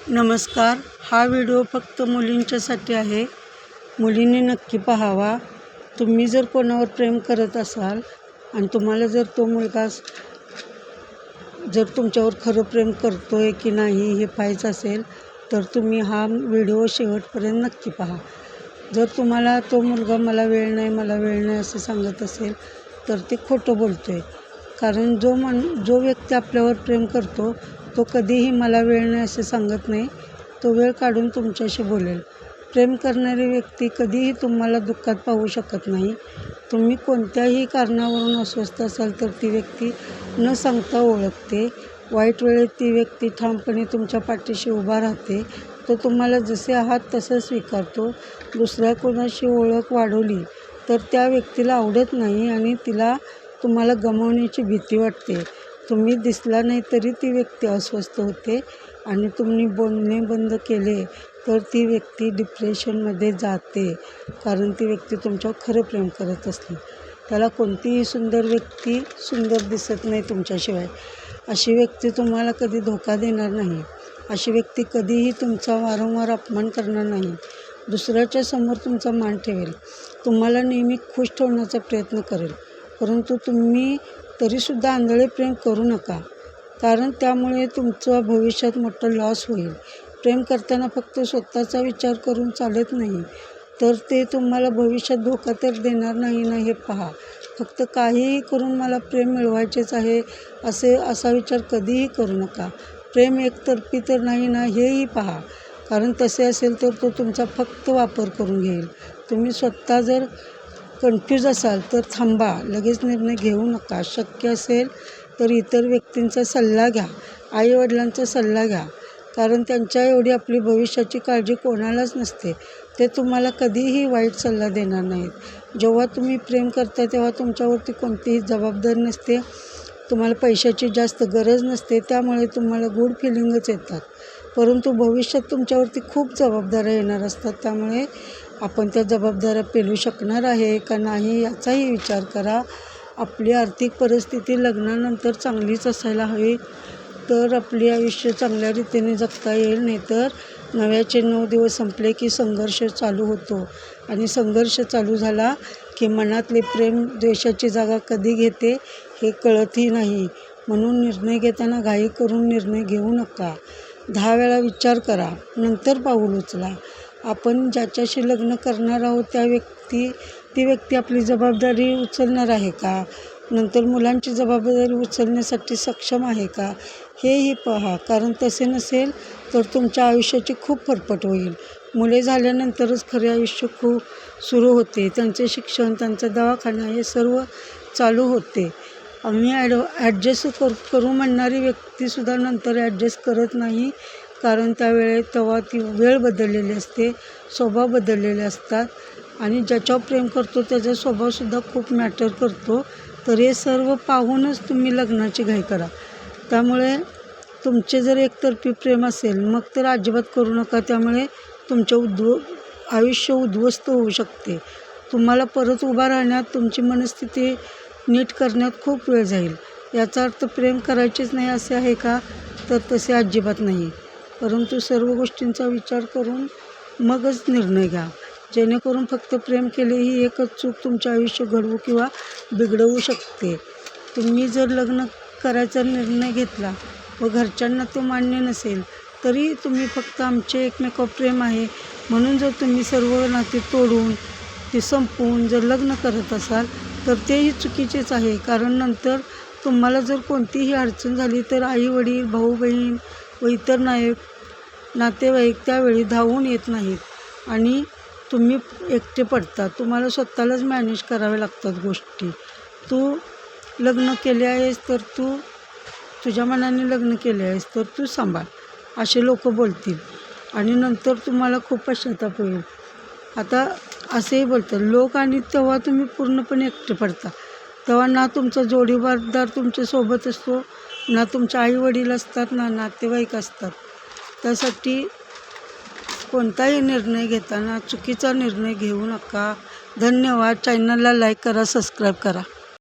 नमस्कार. हा व्हिडिओ फक्त मुलींच्यासाठी आहे. मुलींनी नक्की पाहावा. तुम्ही जर कोणावर प्रेम करत असाल आणि तुम्हाला जर तो मुलगा जर तुमच्यावर खरं प्रेम करतोय की नाही हे पाहायचं असेल तर तुम्ही हा व्हिडिओ शेवटपर्यंत नक्की पहा. जर तुम्हाला तो मुलगा मला वेळ नाही असं सांगत असेल तर ते खोटं बोलतोय. कारण जो व्यक्ती आपल्यावर प्रेम करतो तो कधीही मला वेळ नाही असं सांगत नाही. तो वेळ काढून तुमच्याशी बोलेल. प्रेम करणारी व्यक्ती कधीही तुम्हाला दुःखात पाहू शकत नाही. तुम्ही कोणत्याही कारणावरून अस्वस्थ असाल तर ती व्यक्ती न सांगता ओळखते. वाईट वेळेत ती व्यक्ती ठामपणे तुमच्या पाठीशी उभा राहते. तो तुम्हाला जसे आहात तसं स्वीकारतो. दुसऱ्या कोणाशी ओळख वाढवली तर त्या व्यक्तीला आवडत नाही आणि तिला तुम्हाला गमावण्याची भीती वाटते. तुम्ही दिसला नाही तरी ती व्यक्ती अस्वस्थ होते आणि तुम्ही बोलणे बंद केले तर ती व्यक्ती डिप्रेशनमध्ये जाते. कारण ती व्यक्ती तुमच्यावर खरं प्रेम करत असली. त्याला कोणतीही सुंदर व्यक्ती सुंदर दिसत नाही तुमच्याशिवाय. अशी व्यक्ती तुम्हाला कधी धोका देणार नाही. अशी व्यक्ती कधीही तुमचा वारंवार अपमान करणार नाही. दुसऱ्याच्या समोर तुमचा मान ठेवेल. तुम्हाला नेहमी खुश ठेवण्याचा प्रयत्न करेल. परंतु तुम्ही तरीसुद्धा आंधळे प्रेम करू नका. कारण त्यामुळे तुमचा भविष्यात मोठा लॉस होईल. प्रेम करताना फक्त स्वतःचा विचार करून चालत नाही तर ते तुम्हाला भविष्यात धोका तर देणार नाही ना हे पहा. फक्त काहीही करून मला प्रेम मिळवायचेच आहे असा विचार कधीही करू नका. प्रेम एकतर्फी तर नाही ना हेही पहा. कारण तसे असेल तर तो तुमचा फक्त वापर करून घेईल. तुम्ही स्वतः जर कन्फ्यूज असाल तर थांबा. लगेच निर्णय घेऊ नका. शक्य असेल तर इतर व्यक्तींचा सल्ला घ्या. आईवडिलांचा सल्ला घ्या. कारण त्यांच्या एवढी आपली भविष्याची काळजी कोणालाच नसते. ते तुम्हाला कधीही वाईट सल्ला देणार नाहीत. जेव्हा तुम्ही प्रेम करता तेव्हा तुमच्यावरती कोणतीही जबाबदारी नसते. तुम्हाला पैशाची जास्त गरज नसते. त्यामुळे तुम्हाला गुड फिलिंगच येतात. परंतु भविष्यात तुमच्यावरती खूप जबाबदाऱ्या येणार असतात. त्यामुळे आपण त्या जबाबदाऱ्या पेलू शकणार आहे का नाही याचाही विचार करा. आपली आर्थिक परिस्थिती लग्नानंतर चांगलीच असायला हवी तर आपले आयुष्य चांगल्या रीतीने जगता येईल. नाहीतर नव्याचे 9 दिवस संपले की संघर्ष चालू होतो आणि संघर्ष चालू झाला की मनातले प्रेम द्वेषाची जागा कधी घेते हे कळतही नाही. म्हणून निर्णय घेताना घाई करून निर्णय घेऊ नका. 10 वेळा विचार करा नंतर पाऊल उचला. आपण ज्याच्याशी लग्न करणार आहोत ती व्यक्ती आपली जबाबदारी उचलणार आहे का? नंतर मुलांची जबाबदारी उचलण्यासाठी सक्षम आहे का? हेही पहा. कारण तसे नसेल तर तुमच्या आयुष्याची खूप फरफट होईल. मुले झाल्यानंतरच खरे आयुष्य सुरू होते. त्यांचे शिक्षण, त्यांचा दवाखाना हे सर्व चालू होते. आम्ही ॲडजस्ट करू म्हणणारी व्यक्तीसुद्धा नंतर ॲडजस्ट करत नाही. कारण तेव्हा ती वेळ बदललेली असते, स्वभाव बदललेले असतात आणि ज्याच्यावर प्रेम करतो त्याचा स्वभावसुद्धा खूप मॅटर करतो. तर हे सर्व पाहूनच तुम्ही लग्नाची घाई करा. त्यामुळे तुमचे जर एकतर्फी प्रेम असेल मग तर अजिबात करू नका. त्यामुळे तुमचे आयुष्य उद्ध्वस्त होऊ शकते. तुम्हाला परत उभा राहण्यात, तुमची मनस्थिती नीट करण्यात खूप वेळ जाईल. याचा अर्थ प्रेम करायचेच नाही असे आहे का? तर तसे अजिबात नाही. परंतु सर्व गोष्टींचा विचार करून मगच निर्णय घ्या. जेणेकरून फक्त प्रेम केले ही एकच चूक तुमचे आयुष्य घडवू किंवा बिघडवू शकते. तुम्ही जर लग्न करायचा निर्णय घेतला व घरच्यांना तो मान्य नसेल तरी तुम्ही फक्त आमचे एकमेकावर प्रेम आहे म्हणून जर तुम्ही सर्व नाते तोडून ते संपवून जर लग्न करत असाल तर तेही चुकीचेच आहे. कारण नंतर तुम्हाला जर कोणतीही अडचण झाली तर आई वडील, भाऊ बहीण व इतर नातेवाईक त्यावेळी धावून येत नाहीत आणि तुम्ही एकटे पडता. तुम्हाला स्वतःलाच मॅनेज करावे लागतात गोष्टी. तू लग्न केले आहेस तर तुझ्या मनाने लग्न केले आहेस तर तू सांभाळ असे लोक बोलतील आणि नंतर तुम्हाला खूप पश्चाताप होईल. आता असेही बोलतात लोक आणि तेव्हा तुम्ही पूर्णपणे एकटे पडता. तेव्हा ना तुमचा जोडीदार तुमच्यासोबत असतो, ना तुमचे आई वडील असतात, ना नातेवाईक असतात. त्यासाठी कोणताही निर्णय घेताना चुकीचा निर्णय घेऊ नका. धन्यवाद. चॅनलला लाईक करा, सबस्क्राईब करा.